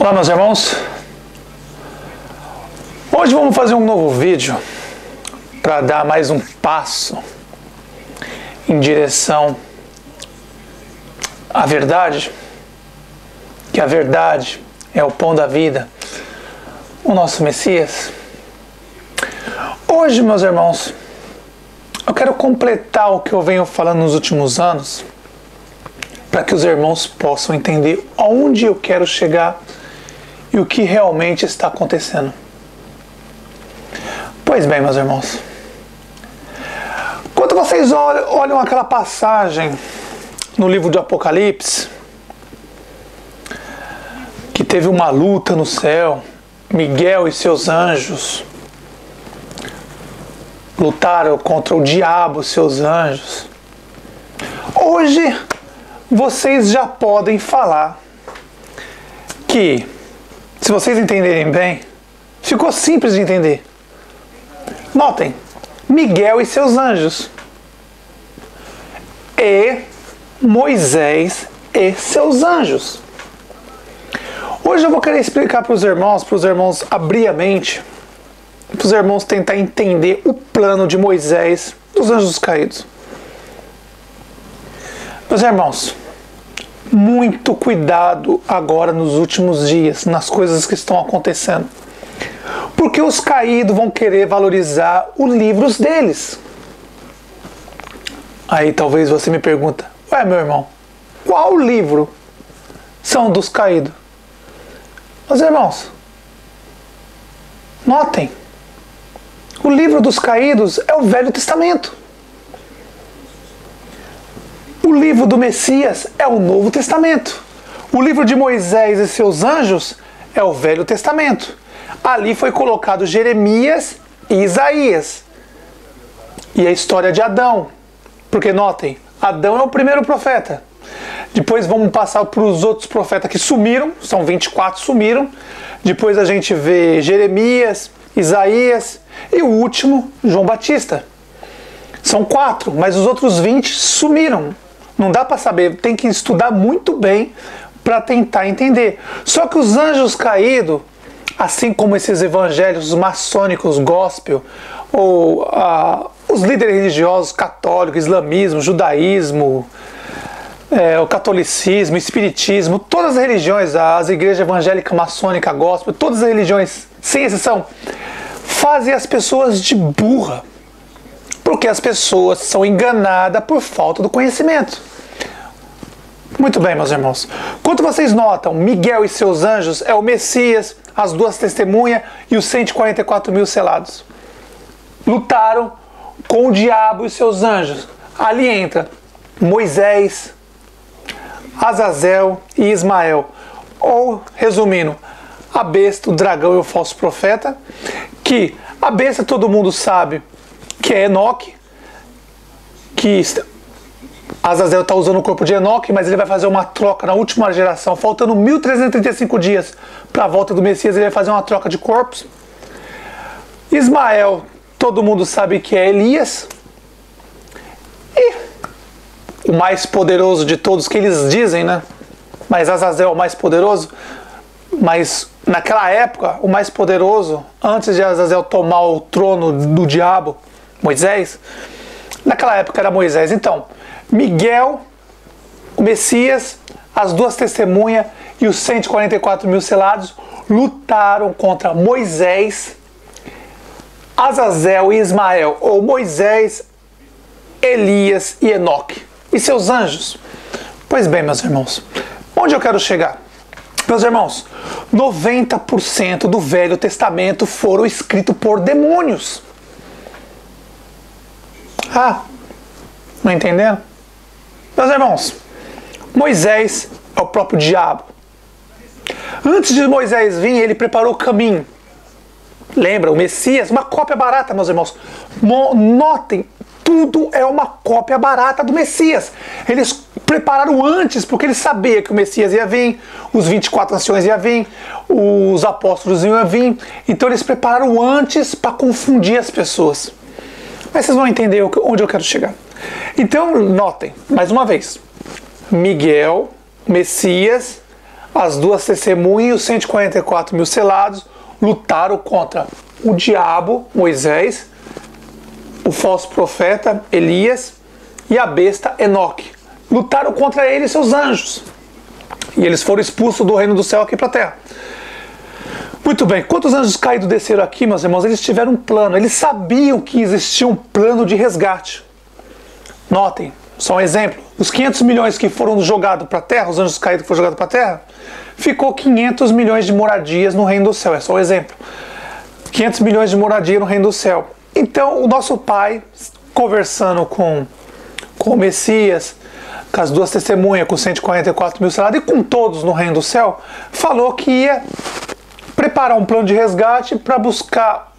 Olá, meus irmãos. Hoje vamos fazer um novo vídeo para dar mais um passo em direção à verdade, que a verdade é o pão da vida, o nosso Messias. Hoje, meus irmãos, eu quero completar o que eu venho falando nos últimos anos, para que os irmãos possam entender aonde eu quero chegar e o que realmente está acontecendo. Pois bem, meus irmãos, quando vocês olham aquela passagem no livro de Apocalipse, que teve uma luta no céu, Miguel e seus anjos lutaram contra o diabo e seus anjos. Hoje vocês já podem falar que, se vocês entenderem bem, ficou simples de entender. Notem, Miguel e seus anjos, e Moisés e seus anjos. Hoje eu vou querer explicar para os irmãos abrir a mente, para os irmãos tentar entender o plano de Moisés dos anjos caídos. Meus irmãos, muito cuidado agora nos últimos dias, nas coisas que estão acontecendo. Porque os caídos vão querer valorizar os livros deles. Aí talvez você me pergunta, ué, meu irmão, qual livro são dos caídos? Meus irmãos, notem, o livro dos caídos é o Velho Testamento. O livro do Messias é o Novo Testamento. O livro de Moisés e seus anjos é o Velho Testamento. Ali foi colocado Jeremias e Isaías. E a história de Adão. Porque notem, Adão é o primeiro profeta. Depois vamos passar para os outros profetas que sumiram. São 24, sumiram. Depois a gente vê Jeremias, Isaías e o último, João Batista. São 4, mas os outros 20 sumiram. Não dá para saber, tem que estudar muito bem para tentar entender. Só que os anjos caídos, assim como esses evangelhos maçônicos, gospel, ou os líderes religiosos católicos, islamismo, judaísmo, o catolicismo, espiritismo, todas as religiões, as igrejas evangélicas, maçônica, gospel, todas as religiões, sem exceção, fazem as pessoas de burra. Porque as pessoas são enganadas por falta do conhecimento. Muito bem, meus irmãos. Quando vocês notam, Miguel e seus anjos é o Messias, as duas testemunhas e os 144 mil selados. Lutaram com o diabo e seus anjos. Ali entra Moisés, Azazel e Ismael. Ou, resumindo, a besta, o dragão e o falso profeta. Que a besta todo mundo sabe que é Enoque, que Azazel está usando o corpo de Enoque, mas ele vai fazer uma troca na última geração, faltando 1335 dias para a volta do Messias, ele vai fazer uma troca de corpos. Ismael, todo mundo sabe que é Elias, e o mais poderoso de todos, que eles dizem, né? Mas Azazel é o mais poderoso, mas naquela época, o mais poderoso, antes de Azazel tomar o trono do diabo, Moisés, naquela época era Moisés. Então, Miguel, o Messias, as duas testemunhas e os 144 mil selados lutaram contra Moisés, Azazel e Ismael, ou Moisés, Elias e Enoque, e seus anjos. Pois bem, meus irmãos, onde eu quero chegar? Meus irmãos, 90% do Velho Testamento foram escritos por demônios. Não entendendo? Meus irmãos, Moisés é o próprio diabo. Antes de Moisés vir, ele preparou o caminho. Lembra, o Messias, uma cópia barata, meus irmãos. Notem, tudo é uma cópia barata do Messias. Eles prepararam antes, porque eles sabiam que o Messias ia vir, os 24 anciões iam vir, os apóstolos iam vir. Então eles prepararam antes para confundir as pessoas. Mas vocês vão entender onde eu quero chegar. Então, notem, mais uma vez, Miguel, Messias, as duas testemunhas e os 144 mil selados lutaram contra o diabo, Moisés, o falso profeta, Elias, e a besta, Enoque. Lutaram contra ele e seus anjos. E eles foram expulsos do reino do céu aqui para a terra. Muito bem, quando os anjos caídos desceram aqui, meus irmãos, eles tiveram um plano. Eles sabiam que existia um plano de resgate. Notem, só um exemplo. Os 500 milhões que foram jogados para a terra, os anjos caídos que foram jogados para a terra, ficou 500 milhões de moradias no reino do céu. É só um exemplo. 500 milhões de moradia no reino do céu. Então, o nosso pai, conversando com o Messias, com as duas testemunhas, com 144 mil selados e com todos no reino do céu, falou que ia preparar um plano de resgate para buscar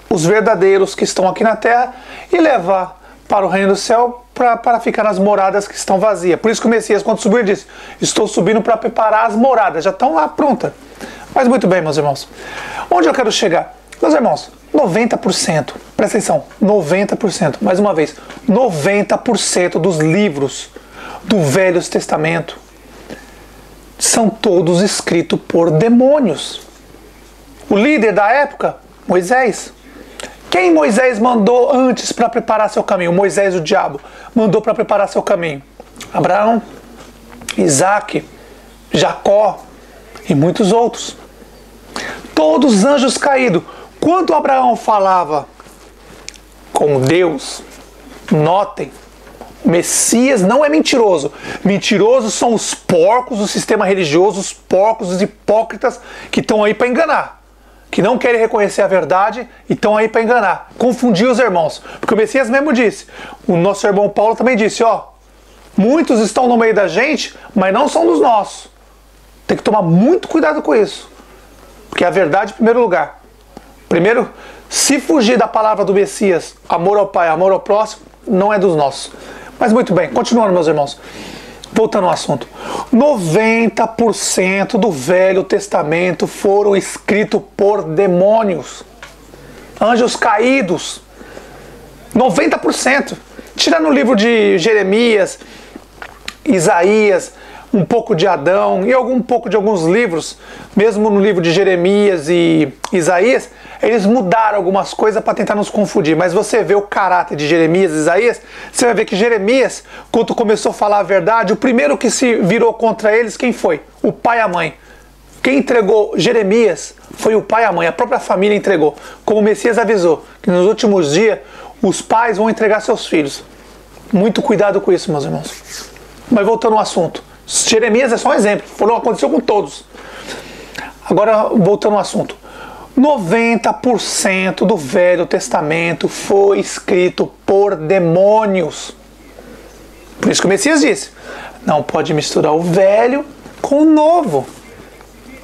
os verdadeiros que estão aqui na terra e levar para o reino do céu para ficar nas moradas que estão vazias. Por isso que o Messias, quando subiu, ele disse: estou subindo para preparar as moradas, já estão lá prontas. Mas muito bem, meus irmãos, onde eu quero chegar? Meus irmãos, 90%, presta atenção, 90%, mais uma vez, 90% dos livros do Velho Testamento são todos escritos por demônios. O líder da época, Moisés. Quem Moisés mandou antes para preparar seu caminho? Moisés, o diabo, mandou para preparar seu caminho. Abraão, Isaac, Jacó e muitos outros. Todos os anjos caídos. Quando Abraão falava com Deus, notem, Messias não é mentiroso. Mentirosos são os porcos do sistema religioso, os porcos, os hipócritas que estão aí para enganar, que não querem reconhecer a verdade e estão aí para enganar, confundir os irmãos. Porque o Messias mesmo disse, o nosso irmão Paulo também disse, ó, muitos estão no meio da gente, mas não são dos nossos. Tem que tomar muito cuidado com isso, porque a verdade em primeiro lugar. Primeiro, se fugir da palavra do Messias, amor ao Pai, amor ao próximo, não é dos nossos. Mas muito bem, continuando, meus irmãos. Voltando ao assunto. 90% do Velho Testamento foram escritos por demônios. Anjos caídos. 90%. Tirando o livro de Jeremias, Isaías, um pouco de Adão e um pouco de alguns livros, mesmo no livro de Jeremias e Isaías, eles mudaram algumas coisas para tentar nos confundir. Mas você vê o caráter de Jeremias e Isaías, você vai ver que Jeremias, quando começou a falar a verdade, o primeiro que se virou contra eles, quem foi? O pai e a mãe. Quem entregou Jeremias foi o pai e a mãe, a própria família entregou. Como o Messias avisou, que nos últimos dias os pais vão entregar seus filhos. Muito cuidado com isso, meus irmãos. Mas voltando ao assunto. Jeremias é só um exemplo, aconteceu com todos. Agora, voltando ao assunto. 90% do Velho Testamento foi escrito por demônios. Por isso que o Messias disse, não pode misturar o velho com o novo.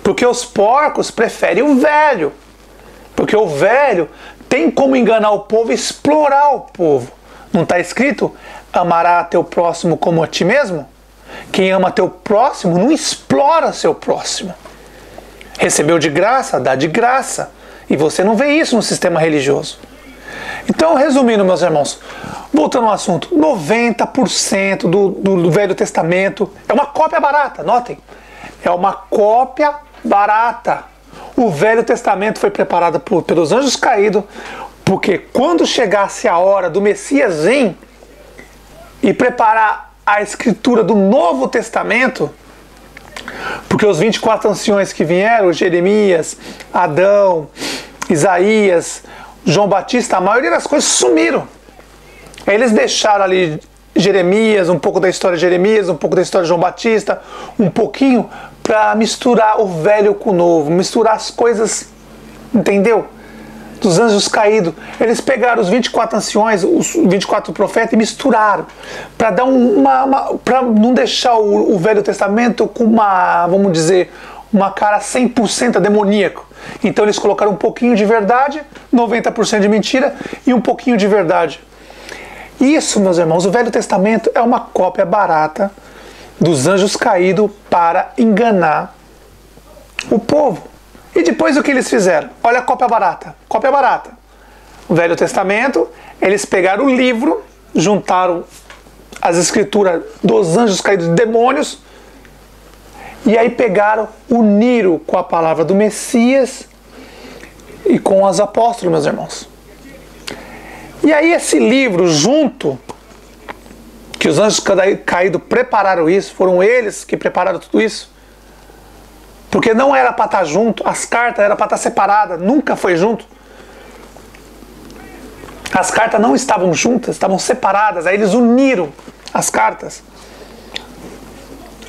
Porque os porcos preferem o velho. Porque o velho tem como enganar o povo e explorar o povo. Não está escrito, amará teu próximo como a ti mesmo? Quem ama teu próximo não explora seu próximo. Recebeu de graça, dá de graça. E você não vê isso no sistema religioso. Então, resumindo, meus irmãos, voltando ao assunto, 90% do Velho Testamento é uma cópia barata, notem. É uma cópia barata. O Velho Testamento foi preparado pelos anjos caídos, porque quando chegasse a hora do Messias vir e preparar a escritura do Novo Testamento, porque os 24 anciões que vieram, Jeremias, Adão, Isaías, João Batista, a maioria das coisas sumiram. Eles deixaram ali Jeremias, um pouco da história de Jeremias, um pouco da história de João Batista, um pouquinho para misturar o velho com o novo, misturar as coisas, entendeu? Dos anjos caídos. Eles pegaram os 24 anciões, os 24 profetas e misturaram para dar para não deixar o Velho Testamento com uma, vamos dizer, uma cara 100% demoníaco. Então eles colocaram um pouquinho de verdade, 90% de mentira e um pouquinho de verdade. Isso, meus irmãos, o Velho Testamento é uma cópia barata dos anjos caídos para enganar o povo. E depois o que eles fizeram? Olha a cópia barata. Cópia barata. O Velho Testamento, eles pegaram o livro, juntaram as escrituras dos anjos caídos de demônios E aí pegaram, uniram com a palavra do Messias e com os apóstolos, meus irmãos. E aí esse livro junto, que os anjos caídos prepararam isso, foram eles que prepararam tudo isso, porque não era para estar junto, as cartas eram para estar separadas, nunca foi junto. As cartas não estavam juntas, estavam separadas, aí eles uniram as cartas.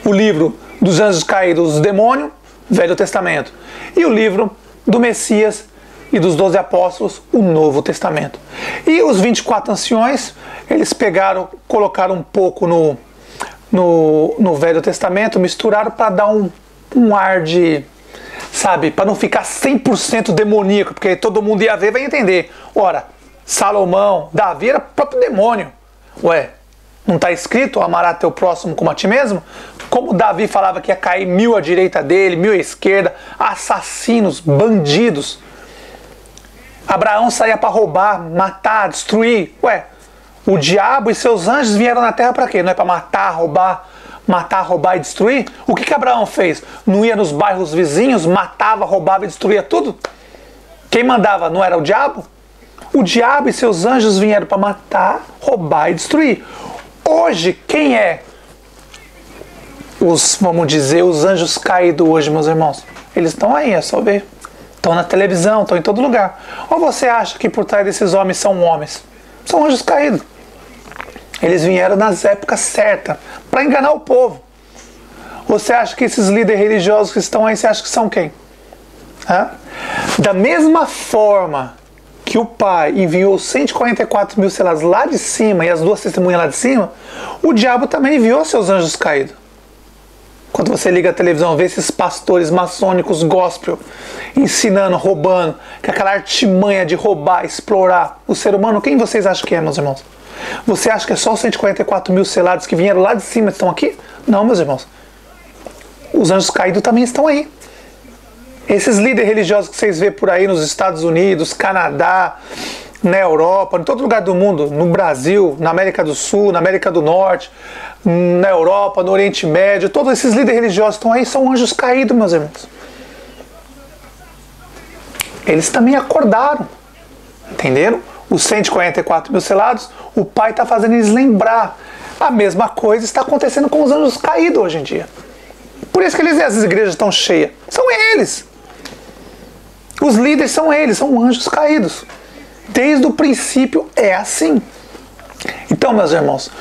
O livro dos anjos caídos, dos demônios, Velho Testamento. E o livro do Messias e dos 12 apóstolos, o Novo Testamento. E os 24 anciões, eles pegaram, colocaram um pouco no Velho Testamento, misturaram para dar um ar de, sabe, para não ficar 100% demoníaco, porque todo mundo ia ver e vai entender. Ora, Salomão, Davi era próprio demônio. Ué, não está escrito amarás teu próximo como a ti mesmo? Como Davi falava que ia cair 1000 à direita dele, 1000 à esquerda, assassinos, bandidos. Abraão saía para roubar, matar, destruir. Ué, o diabo e seus anjos vieram na terra para quê? Não é para matar, roubar e destruir? O que Abraão fez? Não ia nos bairros vizinhos, matava, roubava e destruía tudo? Quem mandava não era o diabo? O diabo e seus anjos vieram para matar, roubar e destruir. Hoje, quem é vamos dizer, os anjos caídos hoje, meus irmãos? Eles estão aí, é só ver. Estão na televisão, estão em todo lugar. Ou você acha que por trás desses homens são homens? São anjos caídos. Eles vieram nas épocas certas, para enganar o povo. Você acha que esses líderes religiosos que estão aí, você acha que são quem? Hã? Da mesma forma que o Pai enviou 144 mil selados lá de cima e as 2 testemunhas lá de cima, o diabo também enviou seus anjos caídos. Quando você liga a televisão, vê esses pastores maçônicos gospel ensinando, roubando, com aquela artimanha de roubar, explorar o ser humano, quem vocês acham que é, meus irmãos? Você acha que é só os 144 mil selados que vieram lá de cima estão aqui? Não, meus irmãos. Os anjos caídos também estão aí. Esses líderes religiosos que vocês vê por aí nos Estados Unidos, Canadá, na Europa, em todo lugar do mundo, no Brasil, na América do Sul, na América do Norte, na Europa, no Oriente Médio, todos esses líderes religiosos que estão aí são anjos caídos, meus irmãos. Eles também acordaram, entenderam? Os 144 mil selados, o Pai está fazendo eles lembrar. A mesma coisa está acontecendo com os anjos caídos hoje em dia. Por isso que as igrejas estão cheias. São eles. Os líderes são eles, são anjos caídos. Desde o princípio é assim. Então, meus irmãos,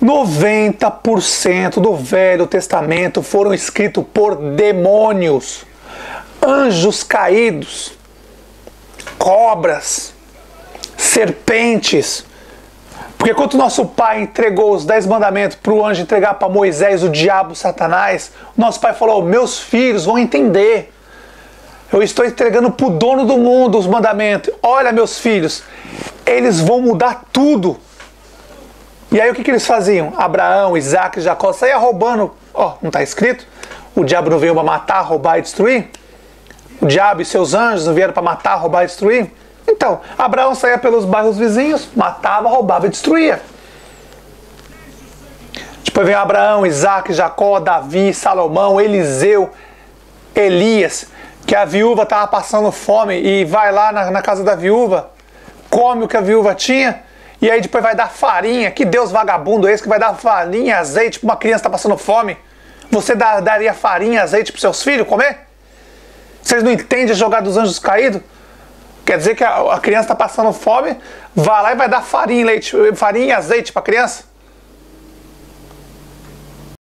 90% do Velho Testamento foram escritos por demônios, anjos caídos, cobras, serpentes. Porque quando nosso Pai entregou os 10 mandamentos para o anjo entregar para Moisés, o diabo, Satanás, nosso Pai falou: meus filhos vão entender. Eu estou entregando para o dono do mundo os mandamentos. Olha, meus filhos, eles vão mudar tudo. E aí o que eles faziam? Abraão, Isaac e Jacó saíam roubando. Ó, não está escrito? O diabo não veio para matar, roubar e destruir? O diabo e seus anjos não vieram para matar, roubar e destruir? Então, Abraão saía pelos bairros vizinhos, matava, roubava e destruía. Depois vem Abraão, Isaac, Jacó, Davi, Salomão, Eliseu, Elias, que a viúva estava passando fome e vai lá na casa da viúva, come o que a viúva tinha, e aí depois vai dar farinha. Que Deus vagabundo é esse que vai dar farinha e azeite para uma criança que está passando fome? Você daria farinha e azeite para seus filhos comer? Vocês não entendem a jogada dos anjos caídos? Quer dizer que a criança está passando fome, vai lá e vai dar farinha e azeite para a criança?